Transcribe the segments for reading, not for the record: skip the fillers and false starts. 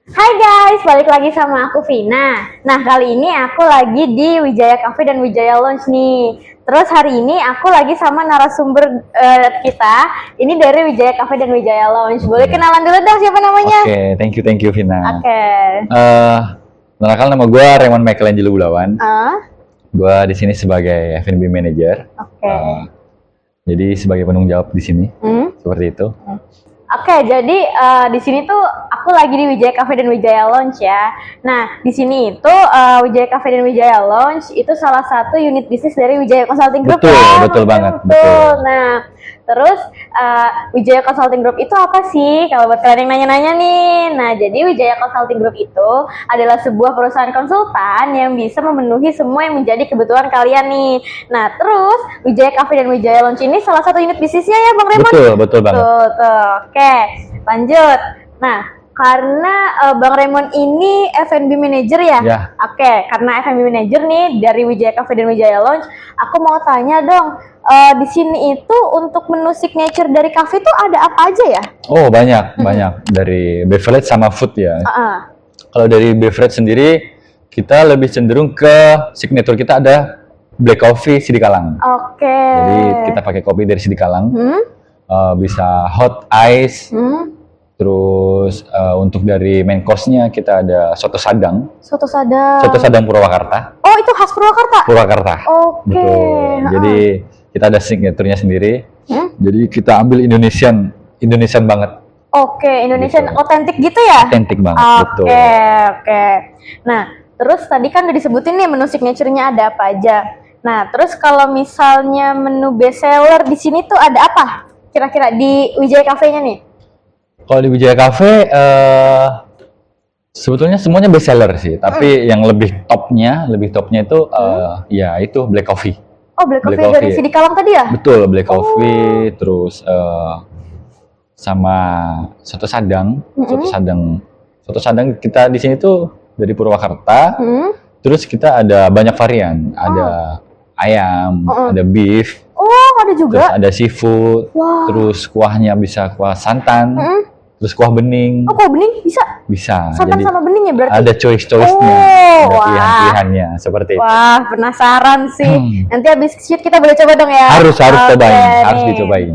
Hai guys, balik lagi sama aku Vina. Nah, kali ini aku lagi di Wijaya Cafe dan Wijaya Lounge nih. Terus hari ini aku lagi sama narasumber kita. Ini dari Wijaya Cafe dan Wijaya Lounge. Boleh kenalan dulu dong siapa namanya? Oke, thank you Vina. Oke. Kenalkan nama gue Raymond Michelangelo Gunawan. Gue di sini sebagai F&B manager. Oke. Jadi sebagai penanggung jawab di sini. Seperti itu. Oke, jadi di sini tuh aku lagi di Wijaya Cafe dan Wijaya Lounge ya. Nah, di sini itu Wijaya Cafe dan Wijaya Lounge itu salah satu unit bisnis dari Wijaya Consulting Group. Betul banget. Betul. Nah, terus Wijaya Consulting Group itu apa sih? Kalau buat kalian yang nanya-nanya nih. Nah, jadi Wijaya Consulting Group itu adalah sebuah perusahaan konsultan yang bisa memenuhi semua yang menjadi kebutuhan kalian nih. Nah, terus Wijaya Cafe dan Wijaya Lounge ini salah satu unit bisnisnya ya, Bang Raymond? Betul banget. Tuh. Oke, lanjut. Nah, karena Bang Raymond ini F&B manager ya? Ya. Oke, karena F&B manager nih dari Wijaya Cafe dan Wijaya Lounge, aku mau tanya dong, di sini itu untuk menu signature dari cafe itu ada apa aja ya? Oh, banyak. Dari beverage sama food ya. Kalau dari beverage sendiri, kita lebih cenderung ke signature kita ada black coffee Sidikalang. Oke. Jadi kita pakai kopi dari Sidikalang. Bisa hot ice. Terus untuk dari main course-nya kita ada soto sadang. Soto sadang Purwakarta. Oh, itu khas Purwakarta? Oke. Betul. Jadi kita ada signaturnya sendiri. Jadi kita ambil Indonesian banget. Oke, Indonesian Gitu. otentik gitu ya? Otentik banget, betul. Oke. Nah, terus tadi kan udah disebutin nih menu signature-nya ada apa aja. Nah, terus kalau misalnya menu best seller di sini tuh ada apa? Kira-kira di Wijaya Cafe-nya nih? Kalau di Wijaya Cafe, sebetulnya semuanya best seller sih. Tapi yang lebih topnya itu ya itu black coffee. Oh, black coffee dari Sidikalang tadi ya? Betul, black coffee, terus sama soto sadang. Soto sadang kita di sini tuh dari Purwakarta. Terus kita ada banyak varian, ada ayam, ada beef. Oh, ada juga. Terus ada seafood. Wah. Terus kuahnya bisa kuah santan. Terus kuah bening. Oh, kuah bening bisa? Bisa. Santan Jadi sama bening ya berarti? ada choice-nya. Oh, ada wah. pilihan-pilihannya seperti itu. Wah, penasaran sih. Nanti habis shoot kita boleh coba dong ya? Harus cobain, harus nih. dicobain.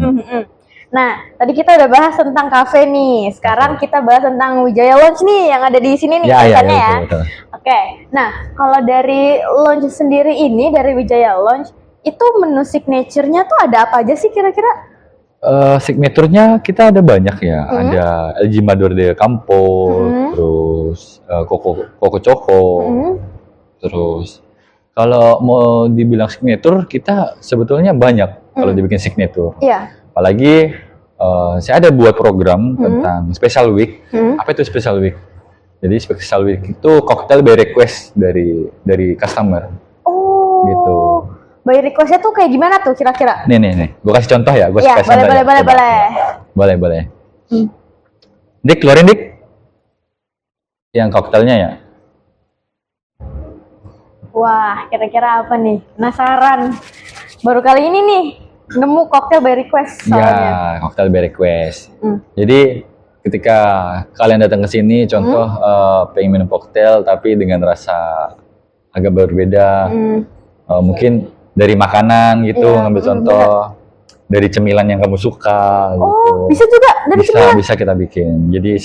Nah, tadi kita udah bahas tentang cafe nih. Sekarang kita bahas tentang Wijaya Lounge nih yang ada di sini nih Ya, Oke. betul. Nah, kalau dari lounge sendiri ini dari Wijaya Lounge itu menu signature-nya tuh ada apa aja sih kira-kira? Signaturnya kita ada banyak ya. Ada El Jimador de Campo, terus Coco Choco. Terus kalau mau dibilang signature, kita sebetulnya banyak kalau dibikin signature. Iya. Apalagi saya ada buat program tentang special week. Apa itu special week? Jadi special week itu cocktail by request dari customer. Oh. Gitu. By request-nya tuh kayak gimana tuh kira-kira? Nih. Gue kasih contoh ya. Gue Iya, kasih contoh ya. boleh. Dik, keluarin Dik. Yang cocktailnya ya. Wah, kira-kira apa nih? Penasaran. Baru kali ini nih nemu cocktail by request soalnya. Ya, cocktail by request. Jadi ketika kalian datang ke sini, contoh pengen minum cocktail tapi dengan rasa agak berbeda, mungkin dari makanan gitu, ngambil contoh dari cemilan yang kamu suka. Oh, gitu. bisa juga dari cemilan? Bisa kita bikin. Jadi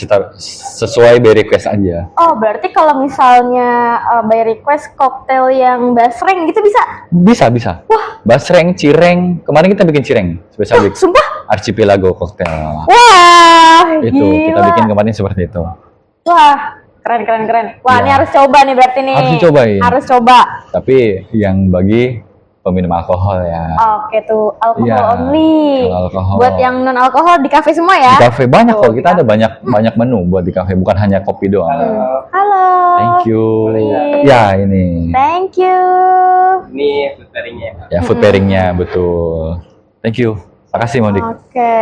sesuai by request aja. Oh, berarti kalau misalnya by request cocktail yang basreng gitu bisa? Bisa. Wah. Basreng, cireng. Kemarin kita bikin cireng. Special week. Sumpah? Archipelago cocktail. Wah, Itu gila. kita bikin kemarin seperti itu. Wah, keren. Wah, ini harus coba nih berarti nih. Harus dicobain. Harus coba. Tapi yang bagi peminum alkohol ya. Oke tuh, alkohol Iya, only. kalau alkohol. Buat yang non alkohol di kafe semua ya? Di kafe banyak Tuh, kok. Kita ada banyak menu buat di kafe, bukan hanya kopi doang. Halo. Thank you. Ya, ini. Thank you. Ini food pairing-nya. Ya, food pairing-nya betul. Thank you. Makasih Modik. Oke.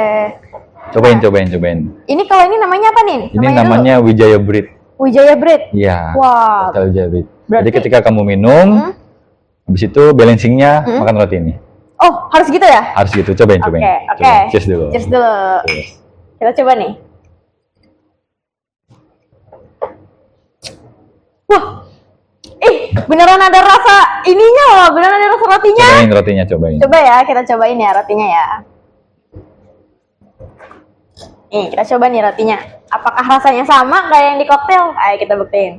Cobain. Ini kalau ini namanya apa nih? Ini namanya Wijaya Bread. Wijaya Bread. Iya. Wah. Hotel Wijaya Bread. Berarti- Jadi ketika kamu minum, habis itu balancingnya makan roti ini. Oh, harus gitu ya? Harus gitu, cobain. Oke. Cobain. Cheers dulu. Cheers dulu. Cheers. Kita coba nih. Wah, beneran ada rasa ininya loh, beneran ada rasa rotinya. Cobain rotinya, cobain. Coba ya, kita cobain ya rotinya ya. Nih, kita coba nih rotinya. Apakah rasanya sama kayak yang di koktail? Ayo kita buktiin.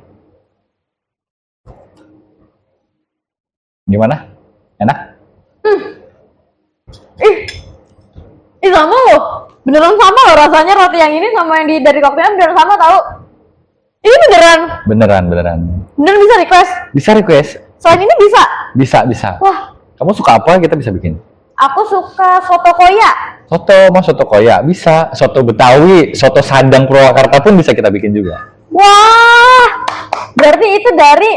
Gimana? Enak? Sama loh. Beneran sama loh rasanya roti yang ini sama yang dari koktail beneran sama tahu. Ini beneran. Beneran. Beneran bisa request. Bisa request? Selain ini bisa. Bisa. Wah, Kamu suka apa? Kita bisa bikin. aku suka soto koya. Mau soto koya bisa, soto Betawi, soto Sadang Purwakarta pun bisa kita bikin juga. Wah, berarti itu dari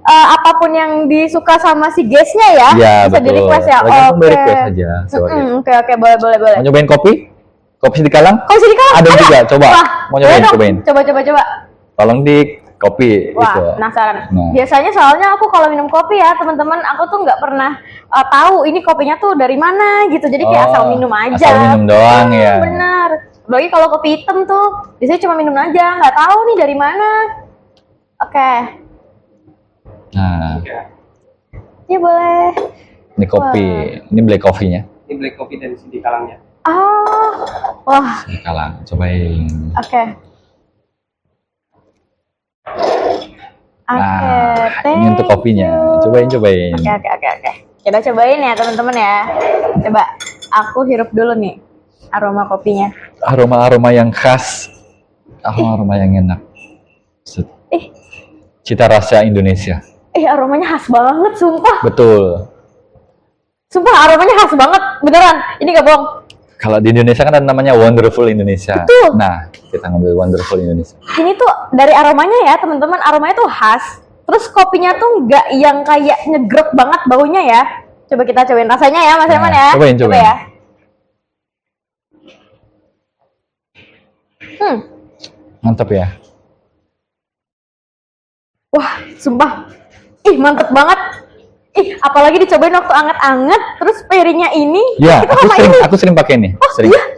apapun yang disuka sama si guestnya ya? Iya, Bisa betul. di request ya? Tergantung Oke. dari request aja. Oke, boleh. Mau nyobain kopi? Kopi Sidikalang? Kau sini kan? Ada juga, coba. Wah, Mau nyobain, boleh dong. cobain. Coba. Tolong di kopi Wah, itu. penasaran. Nah. Biasanya soalnya aku kalau minum kopi ya, teman-teman, aku tuh nggak pernah tahu ini kopinya tuh dari mana gitu. Jadi kayak asal minum aja. Asal minum doang ya. Benar. Apalagi kalau kopi hitam tuh, biasanya cuma minum aja, nggak tahu nih dari mana. Oke. Nah, Ya boleh. ini kopi. Ini black coffee-nya. Ini black coffee dari Sidikalangnya. Wah, Sidikalang, cobain. oke. Nah, thank ini untuk kopinya. you. Cobain. Oke. Kita cobain ya teman-teman ya. Coba, aku hirup dulu nih aroma kopinya. Aroma-aroma yang khas. Aroma yang enak. Set. Cita rasa Indonesia. Aromanya khas banget, sumpah. Betul. Sumpah aromanya khas banget, beneran. Ini gak bohong. Kalau di Indonesia kan ada namanya Wonderful Indonesia. Betul. Nah, kita ngambil Wonderful Indonesia. Ini tuh dari aromanya ya teman-teman, aromanya tuh khas. Terus kopinya tuh nggak yang kayak nyegrek banget baunya ya. Coba kita cobain rasanya ya Mas Herman ya. Cobain. Coba ya. Mantap ya. Wah, sumpah. Mantep banget. Apalagi dicobain waktu anget-anget, terus pairingnya ini. Ya, itu sama ini. aku sering pakai nih.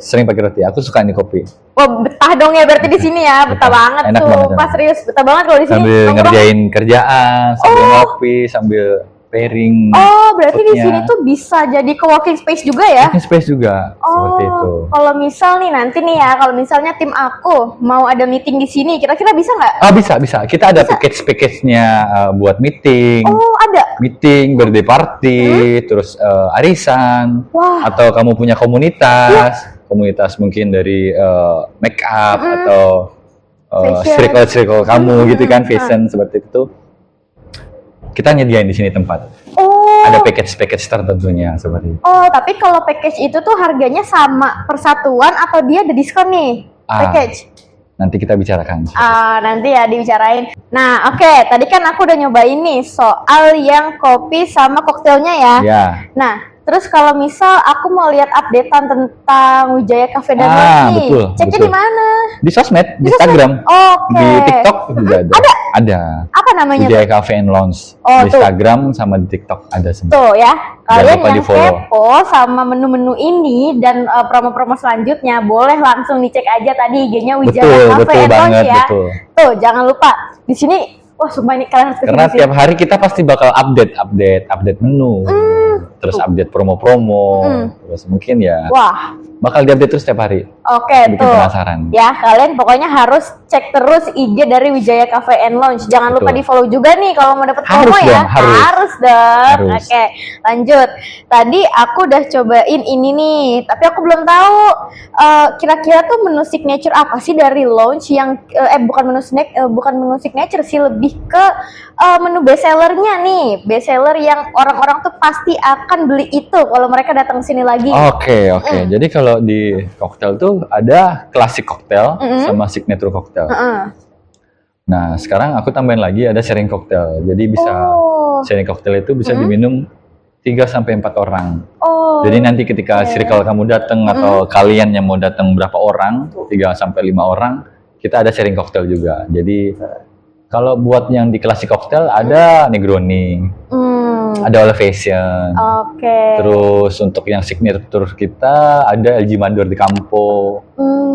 Sering pakai roti. Aku suka nih kopi. Wah, betah dong ya berarti di sini ya. Betah banget Enak tuh. banget, Pas serius, betah banget kalau di sini. Sambil Nongkrong. ngerjain kerjaan, sambil ngopi, sambil pairing. Berarti di foodnya. sini tuh bisa jadi co-working space juga ya? Working space juga seperti itu. Kalau misal nih nanti nih ya, kalau misalnya tim aku mau ada meeting di sini, kira-kira bisa nggak? Bisa. Kita ada package-nya buat meeting. Ada. Meeting, birthday party, terus arisan. Wah. Atau kamu punya komunitas. Komunitas mungkin dari make up atau Fashion. circle kamu gitu kan, fashion seperti itu. Kita nyediain di sini tempat. Ada package tertentunya seperti itu. Tapi kalau package itu tuh harganya sama persatuan atau dia ada diskon nih? Package. Nanti kita bicarakan. Nanti ya dibicarain. Nah, oke. Tadi kan aku udah nyobain nih soal yang kopi sama koktailnya ya. Ya. Nah, terus kalau misal aku mau lihat updatean tentang Wijaya Cafe dan Lounge nih, betul, ceknya betul. di mana? Di sosmed, di Instagram, Oke. di TikTok juga ada. Apa namanya Wijaya tuh? Cafe and Lounge. Oh, Di tuh. Instagram sama di TikTok ada semua. Tuh ya, kalian lupa yang di-follow. kepo sama menu-menu ini dan promo-promo selanjutnya boleh langsung dicek aja tadi IG-nya Wijaya Cafe Betul and Lounge banget, ya. betul. Tuh, jangan lupa di sini. Wah, sumpah ini kalian harus kesini Karena sih. tiap hari kita pasti bakal update menu, terus update promo-promo, terus mungkin ya Wah, bakal diupdate terus tiap hari. oke Bikin tuh. penasaran. Ya, kalian pokoknya harus cek terus IG dari Wijaya Cafe and Lounge. Jangan lupa Betul. di-follow juga nih kalau mau dapat Harus promo ya. dong, harus. Dong. Harus. Oke, lanjut. Tadi aku udah cobain ini nih, tapi aku belum tahu kira-kira tuh menu signature apa sih dari Lounge yang bukan menu signature sih, lebih ke menu best sellernya nih. Best seller yang orang-orang tuh pasti akan beli itu kalau mereka datang sini lagi. Oke. Jadi kalau di koktail tuh ada klasik koktail sama signature koktail. Nah, sekarang aku tambahin lagi ada sharing koktail. Jadi bisa sharing koktail itu bisa diminum 3 sampai 4 orang. Jadi nanti ketika circle kamu datang atau kalian yang mau datang berapa orang, 3 sampai 5 orang, kita ada sharing koktail juga. Jadi Kalau buat yang di klasik koktail ada Negroni, ada Elevation. Oke. Terus untuk yang signature kita ada LG Mador di Campo.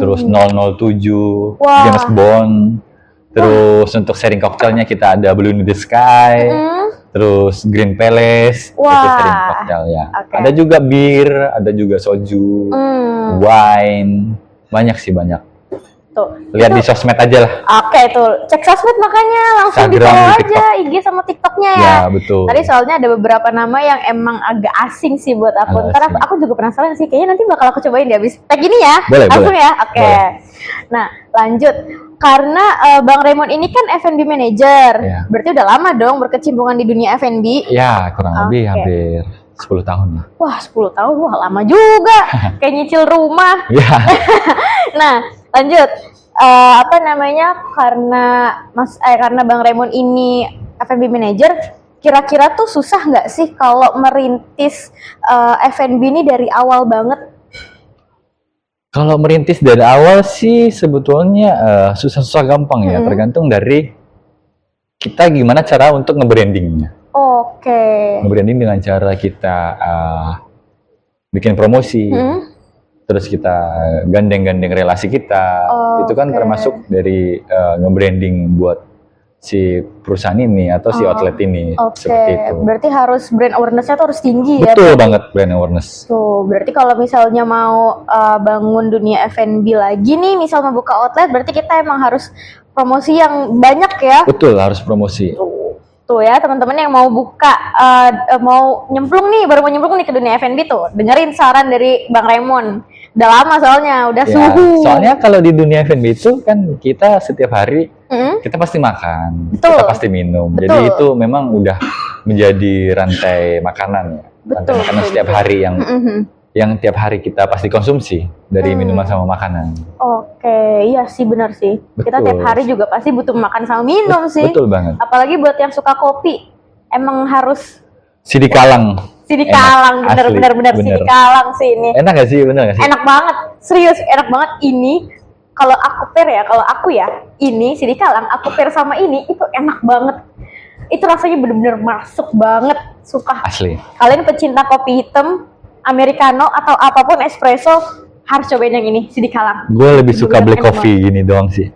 Terus 007, Wah. James Bond. Terus untuk sharing koktailnya kita ada Blue in the Sky. Terus Green Palace, itu Wah. sharing koktail ya. Oke. Ada juga bir, ada juga soju, wine, banyak sih banyak. Tuh. Lihat di sosmed aja lah. Oke tuh, cek sosmed makanya langsung di Instagram, follow TikTok. aja IG sama TikToknya ya. Ya betul. Tadi soalnya ada beberapa nama yang emang agak asing sih buat aku. Agak Ntar asing. aku juga penasaran sih, kayaknya nanti bakal aku cobain di habis tag ini ya. Boleh, langsung boleh. ya. Oke. Boleh. Nah lanjut, karena Bang Raymond ini kan F&B manager, Ya. berarti udah lama dong berkecimpungan di dunia F&B. Ya kurang lebih Oke. hampir 10 tahun lah. Wah 10 tahun, wah lama juga. Kayak nyicil rumah. Ya. Nah, lanjut. Apa namanya? Karena Bang Raymond ini F&B manager, kira-kira tuh susah nggak sih kalau merintis F&B ini dari awal banget? Kalau merintis dari awal sih sebetulnya susah-susah gampang ya, tergantung dari kita gimana cara untuk nge-brandingnya. Oke. Nge-branding dengan cara kita bikin promosi, terus kita gandeng-gandeng relasi kita, itu kan Oke. termasuk dari nge-branding buat si perusahaan ini atau si outlet ini, Oke, seperti itu. berarti harus brand awareness-nya tuh harus tinggi ya. Betul banget brand awareness. Tuh, berarti kalau misalnya mau bangun dunia F&B lagi nih, misal mau buka outlet, berarti kita emang harus promosi yang banyak ya. Betul, harus promosi. Tuh ya, teman-teman yang mau buka, mau nyemplung nih, baru mau nyemplung nih ke dunia F&B tuh, dengerin saran dari Bang Raymond. Udah lama soalnya, udah Ya, suhu. soalnya kalau di dunia F&B itu kan kita setiap hari kita pasti makan, Betul. kita pasti minum. Betul. Jadi itu memang udah menjadi rantai makanan ya. Rantai Betul, makanan betul, setiap betul. hari yang tiap hari kita pasti konsumsi dari minuman sama makanan. Oke, iya sih benar sih. Kita Betul. tiap hari juga pasti butuh makan sama minum sih. Betul banget. Apalagi buat yang suka kopi, emang harus Sidi Kalang. Sidi Enak, Kalang, asli, bener-bener Sidi bener. Kalang sih ini. Enak gak sih? Bener gak sih? Enak banget, serius enak banget ini. Kalau aku pair ya, kalau aku ya, ini Sidi Kalang, aku pair sama ini, itu enak banget. Itu rasanya bener-bener masuk banget, suka. Asli. Kalian pecinta kopi hitam, americano atau apapun espresso, harus cobain yang ini, Sidi Kalang. Gue lebih suka Bener-bener black enak coffee gini doang sih.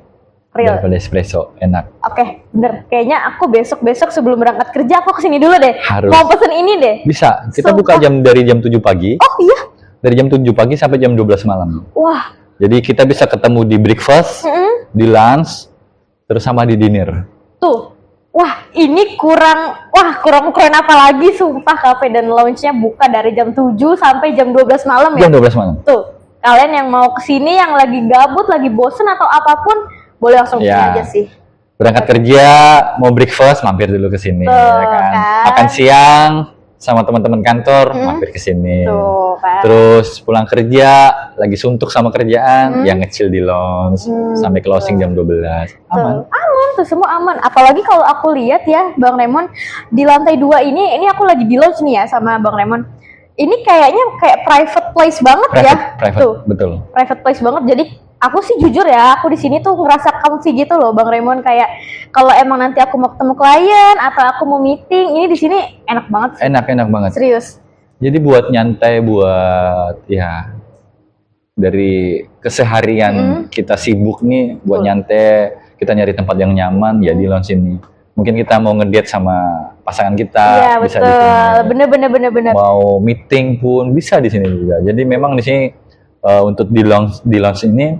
Real. Daripada espresso, enak. Oke, bener. Kayaknya aku besok-besok sebelum berangkat kerja, aku kesini dulu deh. Harus. Mau pesen ini deh. Bisa, kita Sumpah. buka dari jam 7 pagi. Oh iya? Dari jam 7 pagi sampai jam 12 malam. Wah, Jadi kita bisa ketemu di breakfast, di lunch, terus sama di dinner. tuh. Wah, ini kurang apa lagi, sumpah cafe dan lounge-nya buka dari jam 7 sampai jam 12 malam ya. Jam 12 malam. Tuh, kalian yang mau kesini, yang lagi gabut, lagi bosen atau apapun, boleh langsung kesini Ya. aja sih. Berangkat kerja, mau breakfast, mampir dulu ke sini, Tuh, ya kan. kan. Makan siang sama teman-teman kantor, mampir ke sini. Tuh, kan. Terus pulang kerja, lagi suntuk sama kerjaan, yang ngecil di lounge sampai closing jam 12. Aman. Tuh, aman tuh, semua aman. Apalagi kalau aku lihat ya, Bang Raymond, di lantai 2 ini aku lagi di lounge nih ya sama Bang Raymond. Ini kayaknya kayak private place banget ya. Private, Tuh, betul. private place banget. Jadi aku sih jujur ya, aku di sini tuh ngerasa comfy gitu loh, Bang Raymond. Kayak kalau emang nanti aku mau ketemu klien atau aku mau meeting, ini di sini enak banget sih. Enak banget. Serius. Jadi buat nyantai, buat ya dari keseharian kita sibuk nih, buat nyantai, kita nyari tempat yang nyaman ya di lounge ini. Mungkin kita mau ngedate sama pasangan kita, Iya bisa di betul, sini. bener. Mau meeting pun bisa di sini juga. Jadi memang di sini untuk di lounge ini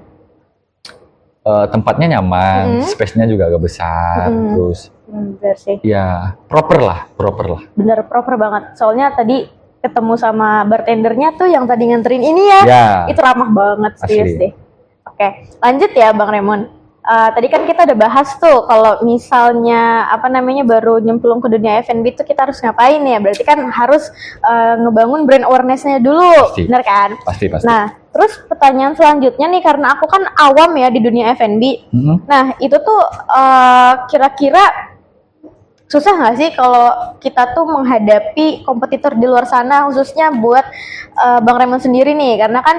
tempatnya nyaman, space-nya juga agak besar, terus Bener sih. ya proper lah. Bener proper banget. Soalnya tadi ketemu sama bartendernya tuh yang tadi nganterin ini ya. Ya. Itu ramah banget, serius Asli. deh. Oke, lanjut ya Bang Raymond. Tadi kan kita udah bahas tuh kalau misalnya baru nyemplung ke dunia F&B tuh kita harus ngapain ya? Berarti kan harus ngebangun brand awareness-nya dulu, Pasti. bener kan? Pasti. Nah, terus pertanyaan selanjutnya nih, karena aku kan awam ya di dunia F&B. Nah, itu tuh kira-kira Susah nggak sih kalau kita tuh menghadapi kompetitor di luar sana, khususnya buat Bang Raymond sendiri nih, karena kan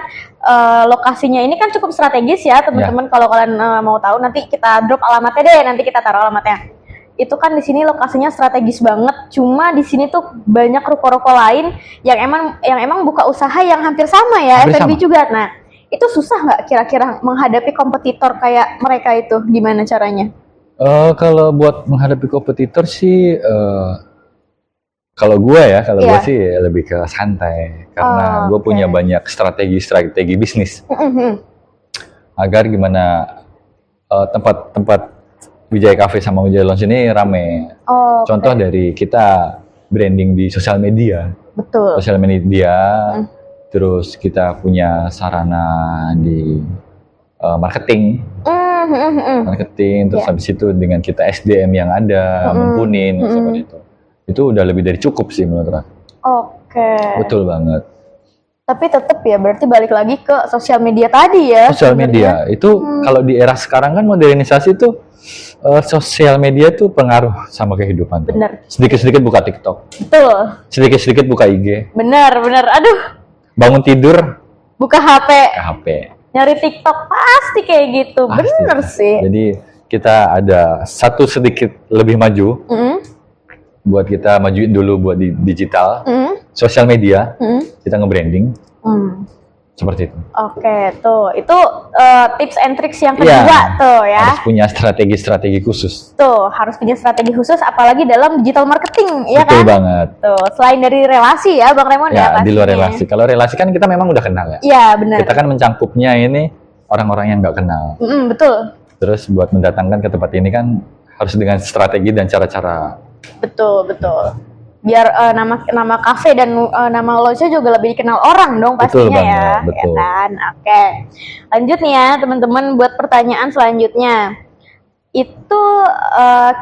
lokasinya ini kan cukup strategis ya teman-teman. Kalau kalian mau tahu, nanti kita drop alamatnya deh, nanti kita taruh alamatnya. Itu kan di sini lokasinya strategis banget. Cuma di sini tuh banyak ruko-ruko lain yang emang buka usaha yang hampir sama ya, Hampir F&B sama. juga. Nah, itu susah nggak kira-kira menghadapi kompetitor kayak mereka itu? Gimana caranya? Kalau buat menghadapi kompetitor sih, kalau gue Iya. sih lebih ke santai, karena gue Oke. punya banyak strategi bisnis Mhm. agar gimana tempat-tempat Wijaya Cafe sama Wijaya Lounge ini rame. Oke. Contoh dari kita branding di sosial media, Betul. terus kita punya sarana di marketing, terus Ya. habis itu dengan kita SDM yang ada, mumpuni, seperti itu udah lebih dari cukup sih menurut aku. Oke. Betul banget. Tapi tetap ya, berarti balik lagi ke sosial media tadi ya. Sosial sebenarnya. media itu kalau di era sekarang kan modernisasi tuh, sosial media tuh pengaruh sama kehidupan tuh. Bener. Sedikit-sedikit buka TikTok, Betul. sedikit-sedikit buka IG, Bener. Aduh, bangun tidur buka HP, ke HP. nyari TikTok pasti kayak gitu. Pasti. Bener sih. Jadi kita ada satu sedikit lebih maju, Mm, buat kita majuin dulu buat di digital, mm, sosial media, mm, kita nge-branding, mm. seperti itu. Oke, tuh. Itu tips and tricks yang Iya, kedua tuh ya. harus punya strategi-strategi khusus. Tuh, harus punya strategi khusus apalagi dalam digital marketing, ya Betul kan? banget. Tuh, selain dari relasi ya, Bang Raymond ya, Ya, di luar pastinya. relasi. Kalau relasi kan kita memang udah kenal ya. Iya, benar. Kita kan mencangkupnya ini orang-orang yang nggak kenal. Betul. Terus buat mendatangkan ke tempat ini kan harus dengan strategi dan cara-cara. Betul. Biar nama kafe dan nama lounge juga lebih dikenal orang dong Betul pastinya ya. banget, betul. Ya kan? Oke. Lanjut nih ya, teman-teman, buat pertanyaan selanjutnya. Itu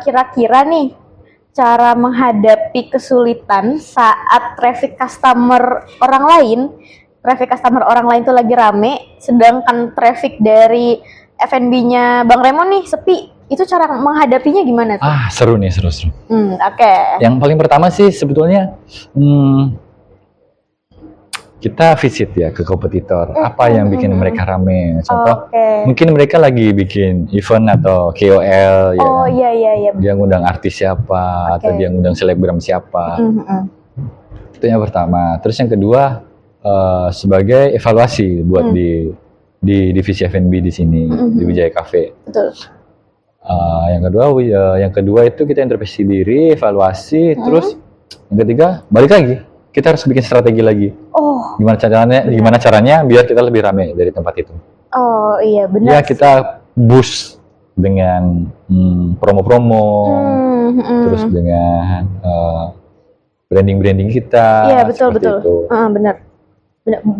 kira-kira nih cara menghadapi kesulitan saat traffic customer orang lain tuh lagi rame, sedangkan traffic dari F&B-nya Bang Raymond nih sepi. Itu cara menghadapinya gimana tuh? Seru nih, seru. Oke. Yang paling pertama sih sebetulnya kita visit ya ke kompetitor. Apa yang bikin mereka rame? Contoh, Oke. mungkin mereka lagi bikin event atau KOL, ya Oh kan? iya. Dia ngundang artis siapa, atau Oke. dia ngundang selebgram siapa. Mm-mm. Itu yang pertama. Terus yang kedua, sebagai evaluasi buat di divisi F&B di sini, di Wijaya Cafe. Betul. Yang kedua itu kita introspeksi diri, evaluasi, terus yang ketiga balik lagi. Kita harus bikin strategi lagi. Oh, Gimana caranya biar kita lebih ramai dari tempat itu. oh iya Ya benar. kita boost dengan promo-promo, terus dengan branding kita. Iya betul. seperti itu. Benar.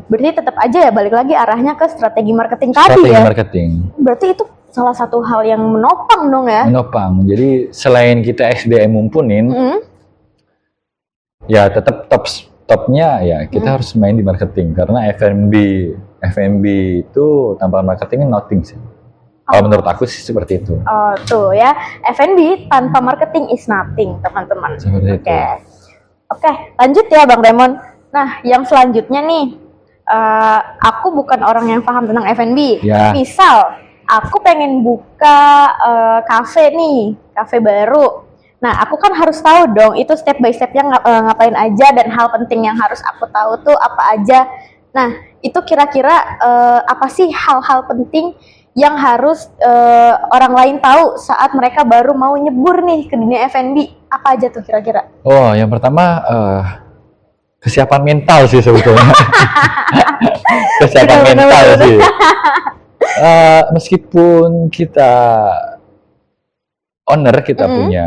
Berarti tetap aja ya balik lagi arahnya ke strategi marketing tadi Strategi ya. marketing. Berarti itu salah satu hal yang menopang dong ya. Menopang. Jadi selain kita SDM mumpunin, ya tetap topnya ya kita harus main di marketing, karena F&B itu tanpa marketing nothing sih. Kalau menurut aku sih seperti itu. Oh tuh ya, F&B tanpa marketing is nothing, teman-teman. Seperti itu. Oke, lanjut ya Bang Raymond. Nah, yang selanjutnya nih, aku bukan orang yang paham tentang F&B. Ya. Misal, aku pengen buka kafe nih, kafe baru. Nah, aku kan harus tahu dong, itu step by stepnya ngapain aja, dan hal penting yang harus aku tahu tuh apa aja. Nah, itu kira-kira apa sih hal-hal penting yang harus orang lain tahu saat mereka baru mau nyebur nih ke dunia F&B? Apa aja tuh kira-kira? Oh, yang pertama kesiapan mental sih sebetulnya. Kesiapan Benar, mental benar. sih. Meskipun kita owner, kita punya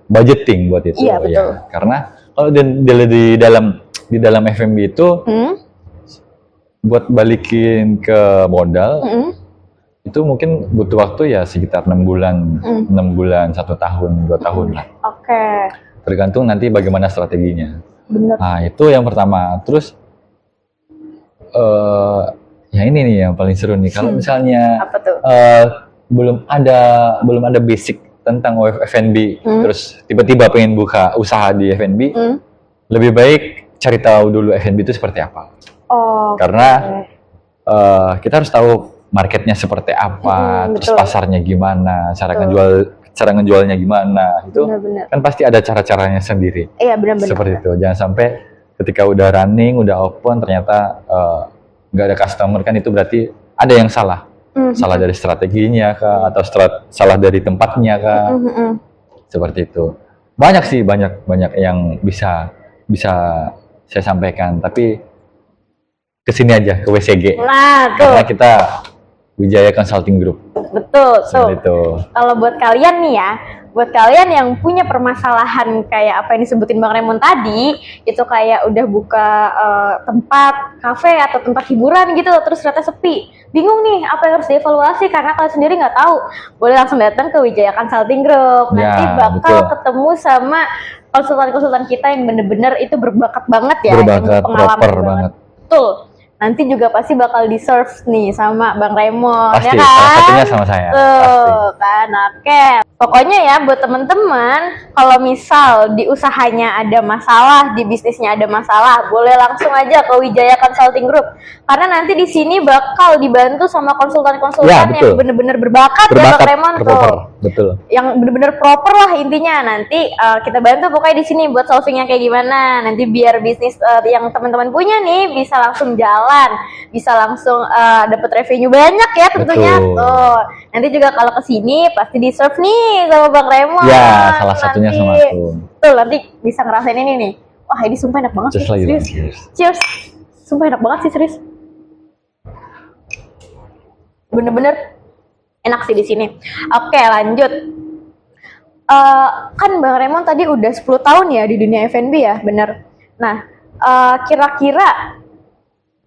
budgeting buat itu. Iya, betul. Ya. Karena kalau di dalam F&B itu buat balikin ke modal itu mungkin butuh waktu ya sekitar 6 bulan, 1 tahun, 2 tahun lah. Oke, Tergantung nanti bagaimana strateginya. bener. Nah, itu yang pertama. Terus ya ini nih yang paling seru nih. Kalau misalnya Apa tuh? belum ada basic tentang F&B, terus tiba-tiba pengen buka usaha di F&B, lebih baik cari tahu dulu F&B itu seperti apa. Oh, Karena kita harus tahu marketnya seperti apa, terus betul. pasarnya gimana, cara ngejualnya gimana, itu Benar-benar. kan pasti ada cara-caranya sendiri. Iya benar-benar. Seperti itu. Jangan sampai ketika udah running, udah open, ternyata nggak ada customer, kan itu berarti ada yang salah. Salah dari strateginya kah, atau salah dari tempatnya kah, seperti itu. Banyak sih, banyak yang bisa saya sampaikan, tapi kesini aja ke WCG. Nah, tuh. Karena kita Wijaya Consulting Group. Betul, Seperti itu. Kalau buat kalian nih ya, buat kalian yang punya permasalahan kayak apa yang disebutin Bang Raymond tadi, itu kayak udah buka tempat kafe atau tempat hiburan gitu, terus ternyata sepi, bingung nih apa yang harus dievaluasi karena kalian sendiri nggak tahu, boleh langsung datang ke Wijaya Consulting Group. Nanti Ya, bakal betul. ketemu sama konsultan-konsultan kita yang bener-bener itu berbakat banget ya, Berbakat, yang pengalaman proper banget. Betul. Nanti juga pasti bakal di-serve nih sama Bang Raymond, Pasti, ya kan? salah satunya sama saya. Tuh, kan, oke. Pokoknya ya buat temen-temen, kalau misal di usahanya ada masalah, di bisnisnya ada masalah, boleh langsung aja ke Wijaya Consulting Group. Karena nanti di sini bakal dibantu sama konsultan-konsultan Ya, yang betul. bener-bener berbakat ya Bang Raymond tuh. proper, betul. Yang bener-bener proper lah intinya. Nanti kita bantu pokoknya di sini buat solvingnya kayak gimana. Nanti biar bisnis yang teman-teman punya nih bisa langsung jalan, bisa langsung dapat revenue banyak ya tentunya. Betul. Tuh. Nanti juga kalau kesini pasti di serve nih sama Bang Raymond. Ya, salah satunya sama aku. Tuh nanti bisa ngerasain ini nih. Wah ini sumpah enak banget Just sih, like serius. that, yes. Cheers. Sumpah enak banget sih serius. Bener-bener enak sih di sini. Oke lanjut. Kan Bang Raymond tadi udah 10 tahun ya di dunia F&B ya, bener. Nah, kira-kira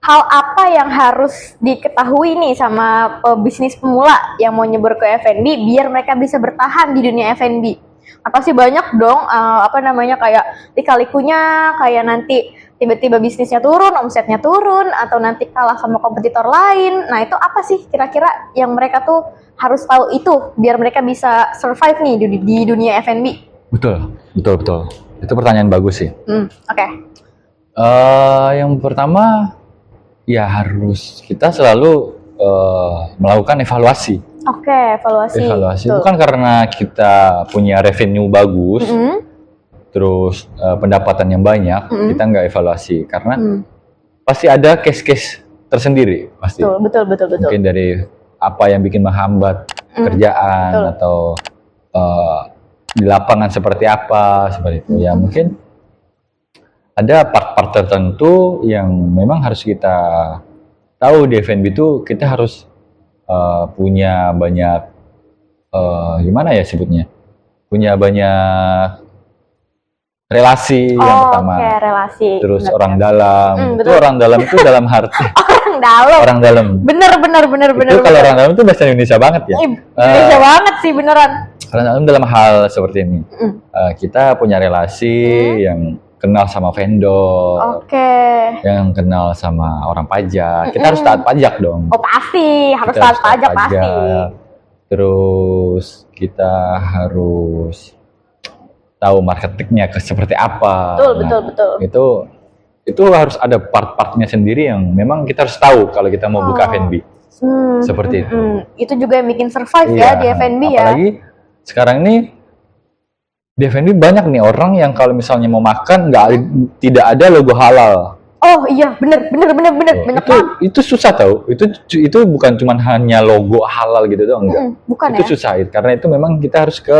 hal apa yang harus diketahui nih sama pebisnis pemula yang mau nyebur ke F&B biar mereka bisa bertahan di dunia F&B? Apa sih banyak dong kayak lika-likunya, kayak nanti tiba-tiba bisnisnya turun, omsetnya turun, atau nanti kalah sama kompetitor lain. Nah itu apa sih kira-kira yang mereka tuh harus tahu itu biar mereka bisa survive nih di dunia F&B? Betul. Itu pertanyaan bagus sih. Oke. Yang pertama, ya harus kita selalu melakukan evaluasi. Oke, evaluasi. Betul. Bukan karena kita punya revenue bagus, terus pendapatan yang banyak, kita nggak evaluasi. Karena pasti ada case-case tersendiri, pasti. Betul. Mungkin dari apa yang bikin menghambat kerjaan, Betul. atau di lapangan seperti apa, seperti itu. Ya mungkin ada part-part tertentu yang memang harus kita tahu di F&B itu. Kita harus punya banyak gimana ya sebutnya, punya banyak relasi yang pertama. Oke, relasi. Terus Bener. orang dalam, itu betul. orang dalam itu dalam arti Orang dalam. orang dalam. Bener. Itu kalau orang dalam itu bahasa Indonesia banget ya. Indonesia banget sih beneran. Orang dalam dalam hal seperti ini. Kita punya relasi yang kenal sama vendor, Oke. yang kenal sama orang pajak. Kita harus taat pajak dong. Oh pasti, harus Kita taat pajak pasti. Terus kita harus tahu marketingnya seperti apa. Betul. Itu harus ada part-partnya sendiri yang memang kita harus tahu kalau kita mau buka F&B. Seperti itu. Itu juga yang bikin survive Iya, ya di F&B ya. apalagi sekarang ini di F&B banyak nih orang yang kalau misalnya mau makan tidak ada logo halal. Oh iya, bener. Banyak banget. Itu susah tau. Itu bukan cuma hanya logo halal gitu doang, enggak. Bukan Itu ya? susah, karena itu memang kita harus ke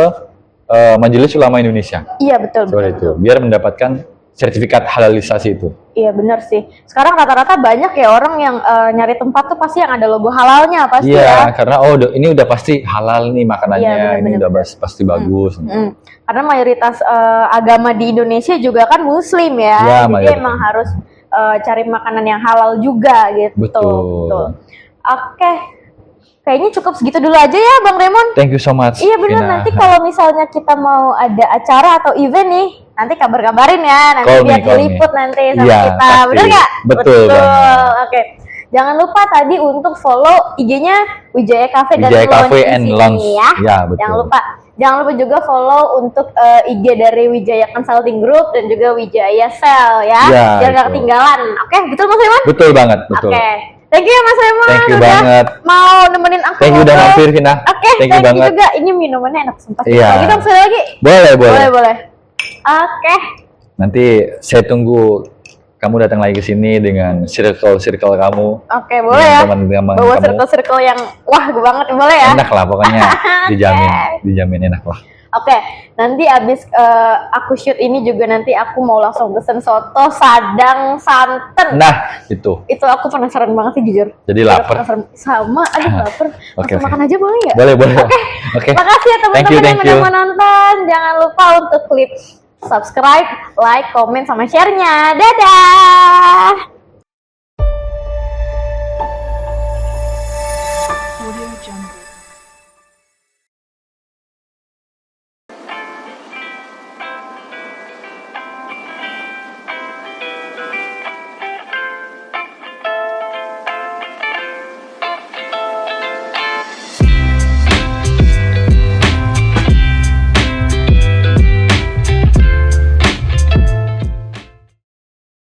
Majelis Ulama Indonesia. Iya betul. Seperti itu, biar mendapatkan sertifikat halalisasi itu. Iya bener sih. Sekarang rata-rata banyak ya orang yang nyari tempat tuh pasti yang ada logo halalnya pasti ya. Iya, karena ini udah pasti halal nih makanannya, Iya, bener, ini bener, udah pasti bagus. Karena mayoritas agama di Indonesia juga kan Muslim ya. Ya, Jadi mayoritas. emang harus cari makanan yang halal juga gitu. Betul. Oke. Kayaknya cukup segitu dulu aja ya Bang Raymond. Thank you so much. Iya bener, Ina. nanti kalau misalnya kita mau ada acara atau event nih, nanti kabarin ya, nanti Call me, biar call me. diliput nanti sama Iya, kita, pasti. bener nggak? Betul banget. Oke. Jangan lupa tadi untuk follow IG-nya Wijaya Cafe dan Wijaya Cafe di and sini Lounge. ya. Ya, betul. Jangan lupa. Jangan lupa juga follow untuk IG dari Wijaya Consulting Group dan juga Wijaya Sel ya. Ya, Biar nggak itu. ketinggalan. Oke, betul Mas Raymond? Betul banget, betul. Oke. Thank you ya Mas Raymond. Thank you udah banget. mau nemenin aku. Thank you udah ngobrol. mampir, Vina. Oke, Thank you banget. juga. Ini minumannya enak sumpah. Iya. Lagi dong, sekali lagi. Boleh. Boleh. Oke. Nanti saya tunggu kamu datang lagi ke sini dengan circle kamu. Oke, boleh ya. Teman-teman Bawa kamu. circle-circle yang wah banget, boleh ya? Enak lah pokoknya. Dijamin enak lah. Oke, nanti abis aku shoot ini juga nanti aku mau langsung pesen soto Sadang santen. Nah, itu. Itu aku penasaran banget sih jujur. Jadi Jujur lapar. penasaran. Sama, aduh lapar. Oke, Langsung makan aja boleh nggak? Boleh. Oke. Makasih ya teman-teman yang Thank udah you. menonton. Jangan lupa untuk klik subscribe, like, komen, sama share-nya. Dadah!